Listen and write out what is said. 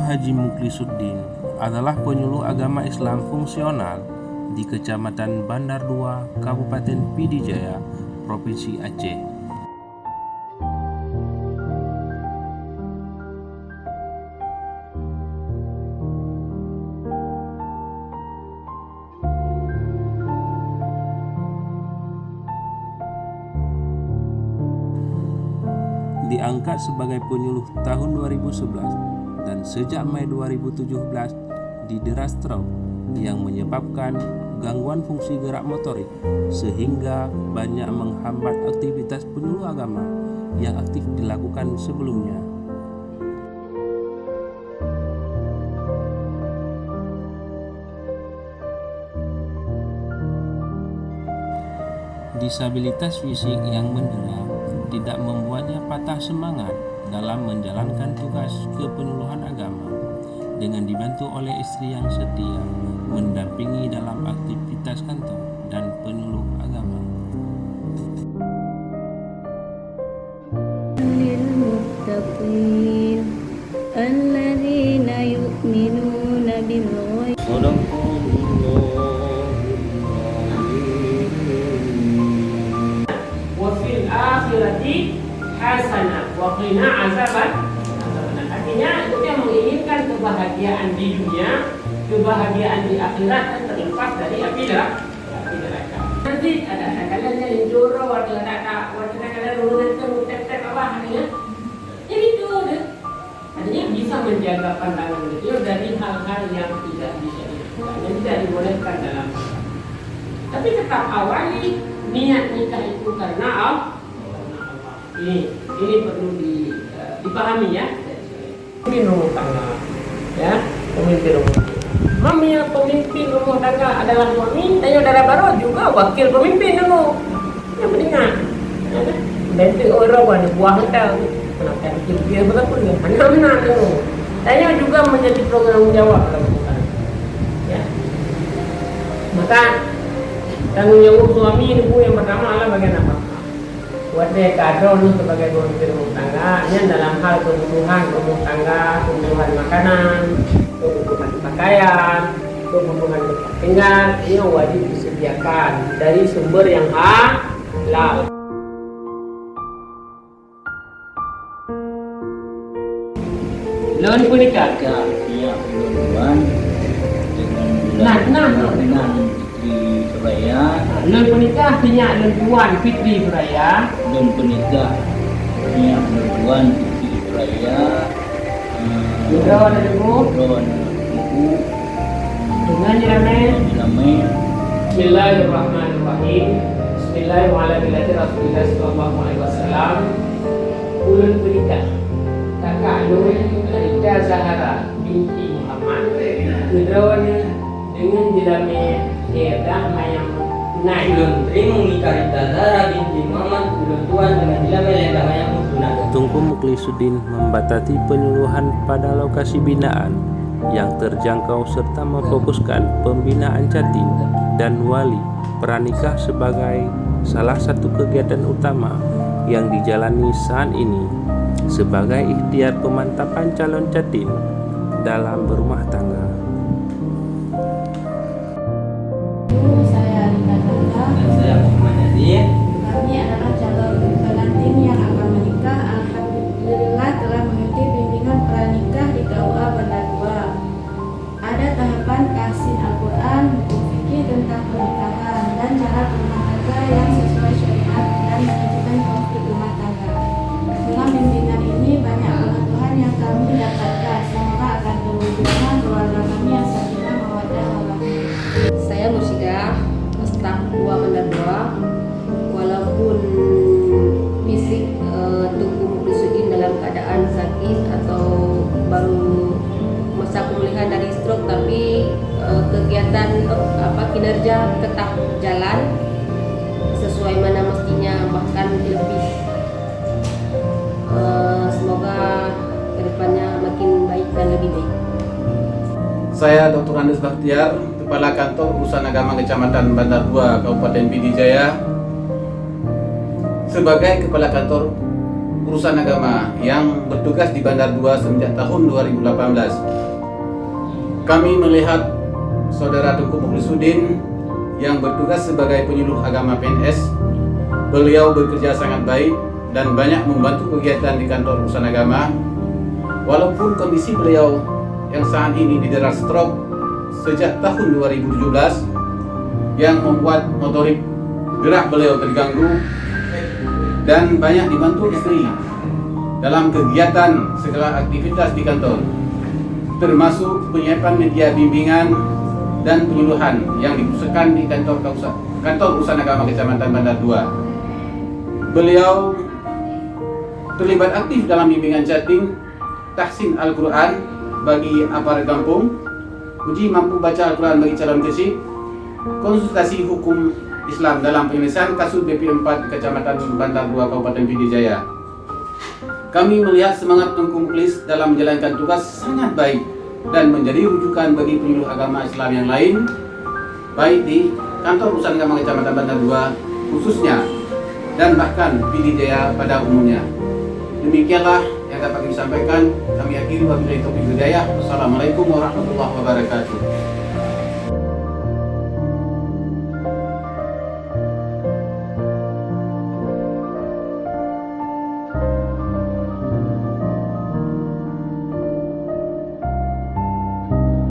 Haji Muklisuddin adalah penyuluh agama Islam fungsional di Kecamatan Bandar 2, Kabupaten Pidijaya, Provinsi Aceh. Diangkat sebagai penyuluh tahun 2011 dan sejak Mei 2017 didera stroke yang menyebabkan gangguan fungsi gerak motorik sehingga banyak menghambat aktivitas penyuluh agama yang aktif dilakukan sebelumnya. Disabilitas fisik yang mendera tidak membuatnya patah semangat dalam menjalankan tugas kepenyuluhan agama dengan dibantu oleh istri yang setia mendampingi dalam aktivitas kantor dan penyuluh agama. Lil-muttaqin alladzina yu'minuna bil-ghaib. Akhirati hasanah wa qina azaban. Artinya itu yang menginginkan kebahagiaan di dunia, kebahagiaan di akhirat dan terlepas dari api neraka. Nanti ada kalian yang joro ada kalian lulus tep apa artinya? Jadi itu deh. Artinya bisa menjaga pandangan beliau dari hal-hal yang tidak bisa dilakukan, yang tidak dibolehkan dalam. Tapi tetap awali niat nikah itu karena Allah. Ini perlu dipahami ya. Pemimpin rumah tangga, ya, pemimpin rumah tangga. Mami yang pemimpin rumah tangga adalah suami, dan saudara baru juga wakil pemimpin dulu. Yang penting bantu orang pada buah hotel. Kenapa dia berapa dia? Mana dulu. Tanya juga menjadi program jawab lakukan. Ya. Maka tanggung jawab suami ibu yang pertama adalah bagian apa? Buat dekado lu sebagai pemimpin rumah tangga, ini dalam hal kebutuhan rumah tangga, kebutuhan makanan, kebutuhan pakaian, kebutuhan tempat tinggal, ini wajib disediakan dari sumber yang halal. Lawan punika ya bulan dengan Fitri Suraya. Lawan punika artinya Bulan Fitri Suraya. Dan penikah ya Bulan Fitri Suraya. Rawan ibu dengan ramai. Bismillahirrahmanirrahim. Bismillahirrahmanirrahim. Rasulullah sallallahu alaihi wasallam. Ulun punika kakak Nur Rita Zahara binti Muhammad Kudrawan dengan jelame Hedah Mayang Naik Ulun terima nikah Rita Zahara binti Muhammad Ulun tuan dengan jelame Hedah Mayang Musuna. Tunku Muklisuddin membatasi penyuluhan pada lokasi binaan yang terjangkau serta memfokuskan pembinaan jatin dan wali pranikah sebagai salah satu kegiatan utama yang dijalani saat ini sebagai ikhtiar pemantapan calon jatin dalam berumah tangga. Saya Rita Zahra. Dan saya Muhammad Nazir. Kami adalah calon pengantin yang akan menikah. Alhamdulillah telah mengikuti bimbingan pranikah di KUA Bandar 2. Ada tahapan kasin Al-Quran, buku fikih tentang pernikahan dan cara berumah tangga yang sesuai syariat dan menentukan konflik rumah tangga. Dengan bimbingan ini banyak pengetahuan yang kami dapatkan. Semoga akan terwujudnya keluarga kami yang sakinah mawaddah warahmah. Saya Mursidah, staf KUA Bandar 2. Walaupun fisik Tunku Muklisuddin dalam keadaan sakit atau baru masa pemulihan dari stroke, tapi kegiatan kinerja tetap jalan sesuai mana mestinya, bahkan lebih. Semoga kedepannya makin baik dan lebih baik. Saya Dr. Andes Bakhtiar, Kepala Kantor Urusan Agama Kecamatan Bandar 2, Kabupaten Pidijaya. Sebagai Kepala Kantor urusan agama yang bertugas di Bandar 2 semenjak tahun 2018. Kami melihat Saudara Tengku Mukhlisuddin yang bertugas sebagai penyuluh agama PNS. Beliau bekerja sangat baik dan banyak membantu kegiatan di kantor urusan agama. Walaupun kondisi beliau yang saat ini didera stroke sejak tahun 2017 yang membuat motorik gerak beliau terganggu dan banyak dibantu istri dalam kegiatan segala aktivitas di kantor, termasuk penyiapan media bimbingan dan penyuluhan yang dipusatkan di kantor urusan agama Kecamatan Bandar 2. Beliau terlibat aktif dalam bimbingan chatting, tahsin Al-Quran bagi aparat kampung, uji mampu baca Al-Quran bagi calon kesik, konsultasi hukum Islam dalam penyelesaian kasus BP4 Kecamatan Bandar 2 Kabupaten Pidijaya. Kami melihat semangat Tengku Mukhlis dalam menjalankan tugas sangat baik dan menjadi rujukan bagi penyuluh agama Islam yang lain, baik di kantor urusan agama Kecamatan Bandar 2 khususnya dan bahkan Pidijaya pada umumnya. Demikianlah yang dapat kami sampaikan. Kami akhiri wabillahi taufiq wal hidayah. Wassalamualaikum warahmatullahi wabarakatuh.